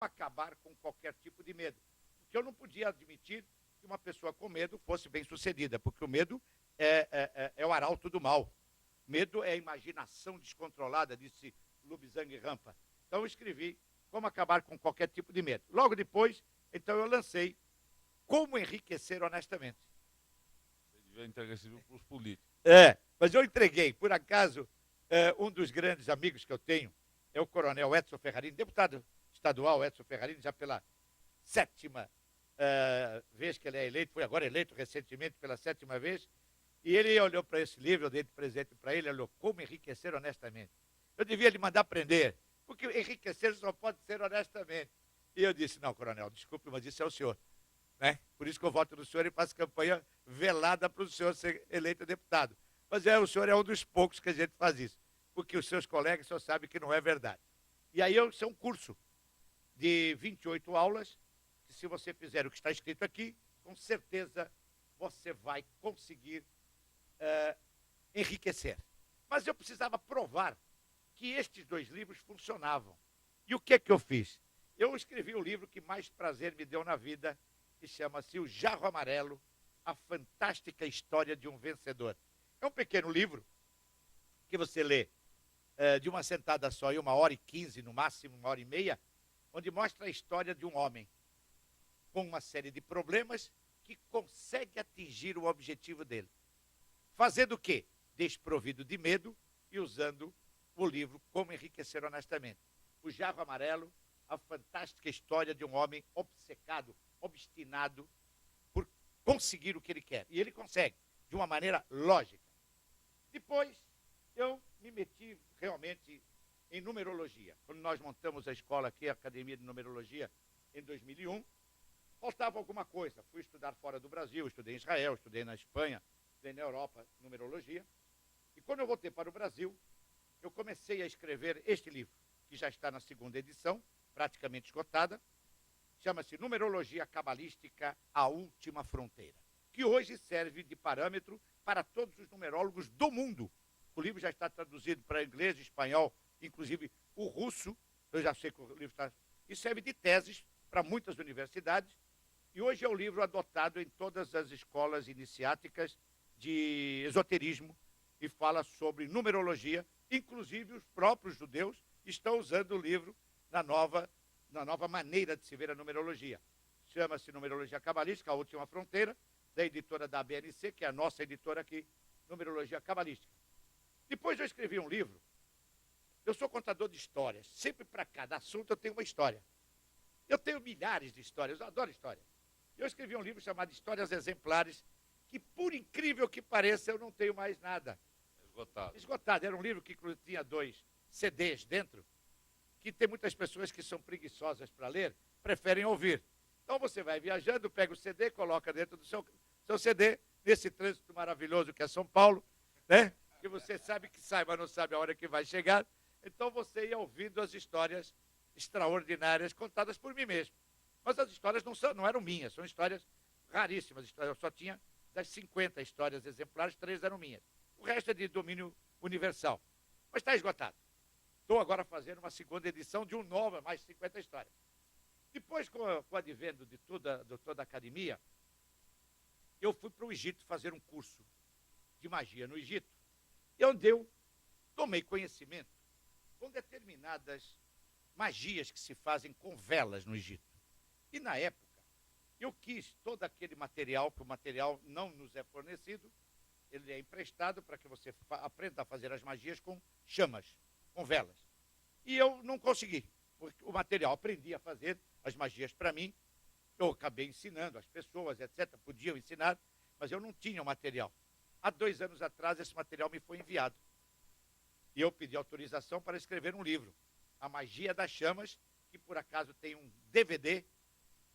acabar com qualquer tipo de medo. Porque eu não podia admitir que uma pessoa com medo fosse bem-sucedida, porque o medo é o arauto do mal. Medo é a imaginação descontrolada, disse Lubzang Rampa. Então eu escrevi Como Acabar com Qualquer Tipo de Medo. Logo depois, então eu lancei Como Enriquecer Honestamente. Você devia entregar esse livro para os políticos. Mas eu entreguei, por acaso, um dos grandes amigos que eu tenho é o coronel Edson Ferrarini, deputado estadual Edson Ferrarini, já pela 7ª vez que ele é eleito, foi agora eleito recentemente pela 7ª vez, e ele olhou para esse livro, eu dei de presente para ele, olhou Como Enriquecer Honestamente. Eu devia lhe mandar prender, porque enriquecer só pode ser honestamente. E eu disse, não, coronel, desculpe, mas isso é o senhor. Né? Por isso que eu voto no senhor e faço campanha velada para o senhor ser eleito deputado. Mas o senhor é um dos poucos que a gente faz isso, porque os seus colegas só sabem que não é verdade. E aí isso é um curso de 28 aulas, que se você fizer o que está escrito aqui, com certeza você vai conseguir enriquecer. Mas eu precisava provar que estes 2 livros funcionavam. E o que é que eu fiz? Eu escrevi o livro que mais prazer me deu na vida, que chama-se O Jarro Amarelo, a fantástica história de um vencedor. É um pequeno livro que você lê de uma sentada só, em 1h15, no máximo 1h30, onde mostra a história de um homem com uma série de problemas que consegue atingir o objetivo dele. Fazendo o quê? Desprovido de medo e usando o livro Como Enriquecer Honestamente. O Jarro Amarelo, a fantástica história de um homem obcecado, obstinado por conseguir o que ele quer. E ele consegue, de uma maneira lógica. Depois, eu me meti realmente em numerologia. Quando nós montamos a escola aqui, a Academia de Numerologia, em 2001, faltava alguma coisa. Fui estudar fora do Brasil, estudei em Israel, estudei na Espanha, estudei na Europa, numerologia. E quando eu voltei para o Brasil, eu comecei a escrever este livro, que já está na 2ª edição, praticamente esgotada, chama-se Numerologia Cabalística, a Última Fronteira, que hoje serve de parâmetro para todos os numerólogos do mundo. O livro já está traduzido para inglês, espanhol, inclusive o russo, eu já sei que o livro está... E serve de teses para muitas universidades, e hoje é o livro adotado em todas as escolas iniciáticas de esoterismo, e fala sobre numerologia, inclusive os próprios judeus estão usando o livro na nova maneira de se ver a numerologia. Chama-se Numerologia Cabalística, a Última Fronteira, da editora da BNC, que é a nossa editora aqui, Numerologia Cabalística. Depois eu escrevi um livro, eu sou contador de histórias, sempre para cada assunto eu tenho uma história. Eu tenho milhares de histórias, eu adoro história. Eu escrevi um livro chamado Histórias Exemplares, que por incrível que pareça eu não tenho mais nada. Esgotado. Era um livro que tinha 2 CDs dentro, que tem muitas pessoas que são preguiçosas para ler, preferem ouvir. Então você vai viajando, pega o CD, coloca dentro do seu CD, nesse trânsito maravilhoso que é São Paulo, né? Que você sabe que sai, mas não sabe a hora que vai chegar. Então você ia ouvindo as histórias extraordinárias contadas por mim mesmo. Mas as histórias não eram minhas, são histórias raríssimas. Eu só tinha das 50 histórias exemplares, 3 eram minhas. O resto é de domínio universal. Mas está esgotado. Estou agora fazendo uma 2ª edição de mais 50 histórias. Depois, com o advento de toda a academia, eu fui para o Egito fazer um curso de magia no Egito, e onde eu tomei conhecimento com determinadas magias que se fazem com velas no Egito. E na época, eu quis todo aquele material, que o material não nos é fornecido, ele é emprestado para que você aprenda a fazer as magias com chamas, com velas. E eu não consegui, porque o material aprendi a fazer as magias para mim, eu acabei ensinando, as pessoas, etc., podiam ensinar, mas eu não tinha o material. Há 2 anos atrás, esse material me foi enviado. E eu pedi autorização para escrever um livro, A Magia das Chamas, que por acaso tem um DVD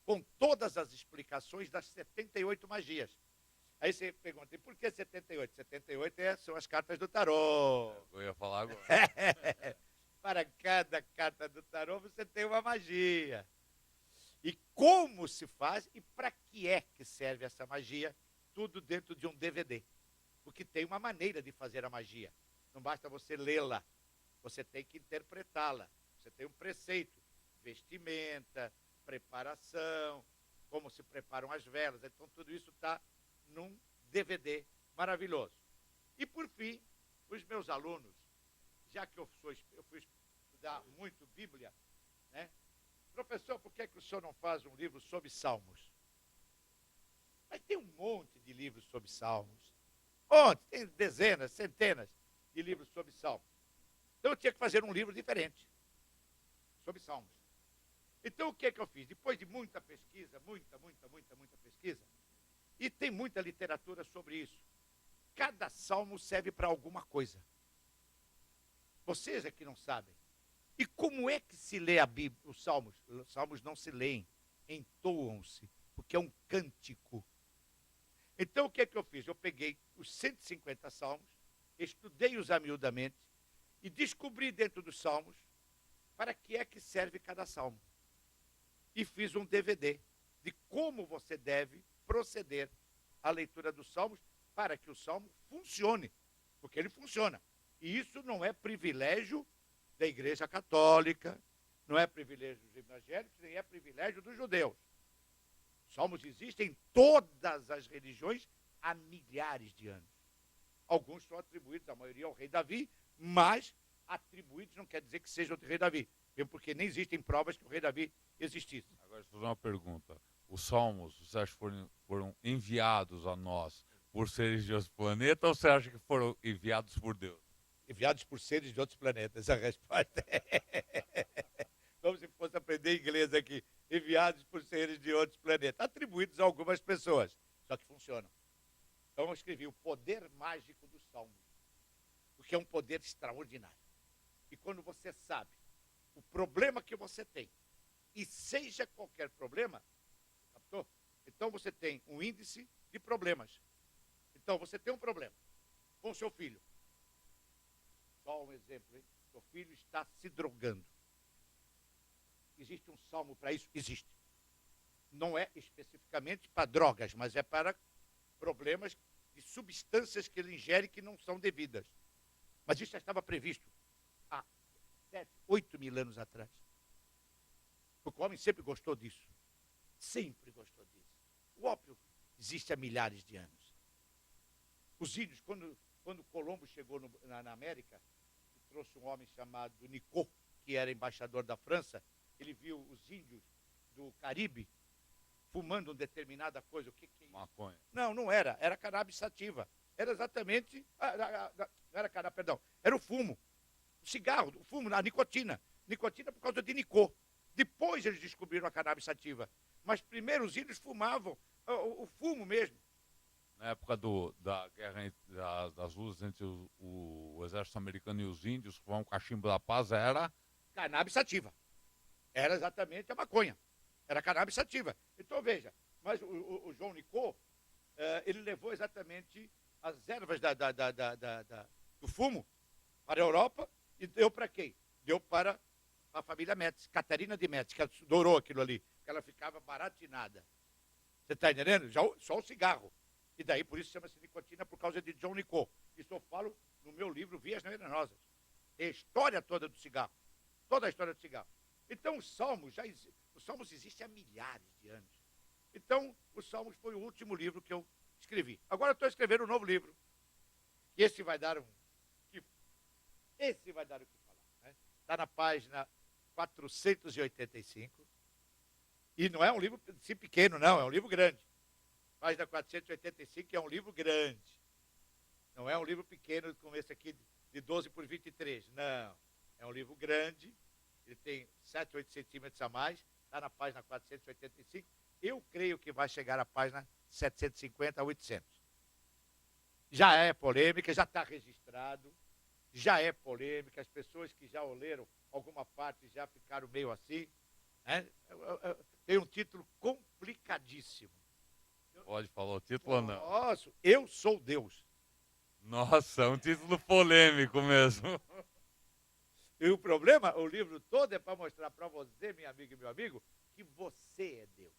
com todas as explicações das 78 magias. Aí você pergunta, e por que 78? 78 são as cartas do tarô. Eu ia falar agora. Para cada carta do tarô você tem uma magia. E como se faz e para que é que serve essa magia, tudo dentro de um DVD. Porque tem uma maneira de fazer a magia. Não basta você lê-la, você tem que interpretá-la. Você tem um preceito. vestimenta, preparação, como se preparam as velas. Então, tudo isso está num DVD maravilhoso. E, por fim, os meus alunos, já que eu fui estudar muito Bíblia, né? Professor, por que o senhor não faz um livro sobre Salmos? Mas tem um monte de livros sobre Salmos. Tem dezenas, centenas de livros sobre Salmos. Então eu tinha que fazer um livro diferente sobre Salmos. Então o que eu fiz? Depois de muita pesquisa, muita pesquisa, e tem muita literatura sobre isso. Cada salmo serve para alguma coisa. Vocês é que não sabem. E como é que se lê a Bíblia, os Salmos? Os Salmos não se leem, entoam-se, porque é um cântico. Então o que eu fiz? Eu peguei os 150 Salmos, estudei-os amiudamente e descobri dentro dos Salmos para que é que serve cada Salmo. E fiz um DVD de como você deve proceder à leitura dos Salmos para que o Salmo funcione, porque ele funciona. E isso não é privilégio da Igreja Católica, não é privilégio dos evangélicos, nem é privilégio dos judeus. Salmos existem em todas as religiões há milhares de anos. Alguns são atribuídos, a maioria, ao rei Davi, mas atribuídos não quer dizer que sejam do rei Davi, mesmo porque nem existem provas que o rei Davi existisse. Agora, deixa eu fazer uma pergunta. Os Salmos, você acha que foram enviados a nós por seres de outro planeta ou você acha que foram enviados por Deus? Enviados por seres de outros planetas, a resposta é como se fosse aprender inglês aqui. Enviados por seres de outros planetas, atribuídos a algumas pessoas, só que funcionam. Então eu escrevi o poder mágico dos Salmos, porque é um poder extraordinário. E quando você sabe o problema que você tem, e seja qualquer problema, captou? Então você tem um índice de problemas. Então você tem um problema com o seu filho. Só um exemplo, hein? Seu filho está se drogando. Existe um salmo para isso? Existe. Não é especificamente para drogas, mas é para problemas de substâncias que ele ingere que não são devidas. Mas isso já estava previsto há 7, 8 mil anos atrás. Porque o homem sempre gostou disso. Sempre gostou disso. O ópio existe há milhares de anos. Os índios, quando Colombo chegou na América, trouxe um homem chamado Nicot, que era embaixador da França, ele viu os índios do Caribe fumando uma determinada coisa. O que é isso? Maconha. Não era. Era cannabis sativa. Era exatamente... não era cannabis, perdão. Era o fumo. O cigarro, o fumo, a nicotina. Nicotina por causa de Nicot. Depois eles descobriram a cannabis sativa. Mas primeiro os índios fumavam o fumo mesmo. Na época da guerra das luzes entre o exército americano e os índios, que o cachimbo da paz era... Cannabis sativa. Era exatamente a maconha. Era cannabis sativa. Então, veja, mas o João Nicot, ele levou exatamente as ervas do fumo para a Europa e deu para quem? Deu para a família Médici, Catarina de Médici, que adorou aquilo ali, que ela ficava baratinada. Você está entendendo? Só o cigarro. E daí, por isso, chama-se nicotina, por causa de João Nicot. Isso eu falo no meu livro Vias Venenosas. É a história toda do cigarro. Toda a história do cigarro. Então, os Salmos existem há milhares de anos. Então, os Salmos foi o último livro que eu escrevi. Agora eu estou escrevendo um novo livro. E esse vai dar o que falar. Está na página 485. E não é um livro assim pequeno, não. É um livro grande. Página 485 é um livro grande. Não é um livro pequeno como esse aqui de 12 por 23. Não. É um livro grande. Ele tem 7, 8 centímetros a mais. Está na página 485. Eu creio que vai chegar à página 750 a 800. Já é polêmica, já está registrado. Já é polêmica. As pessoas que já o leram alguma parte já ficaram meio assim. Né? Tem um título complicadíssimo. Pode falar o título ou não? Nossa, eu sou Deus. Nossa, é um título polêmico mesmo. E o problema, o livro todo é para mostrar para você, minha amiga e meu amigo, que você é Deus.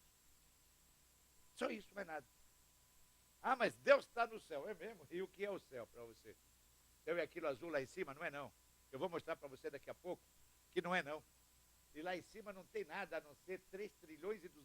Só isso, não é nada. Ah, mas Deus está no céu, é mesmo? E o que é o céu para você? O céu é aquilo azul lá em cima? Não é não. Eu vou mostrar para você daqui a pouco que não é não. E lá em cima não tem nada a não ser 3 trilhões e 200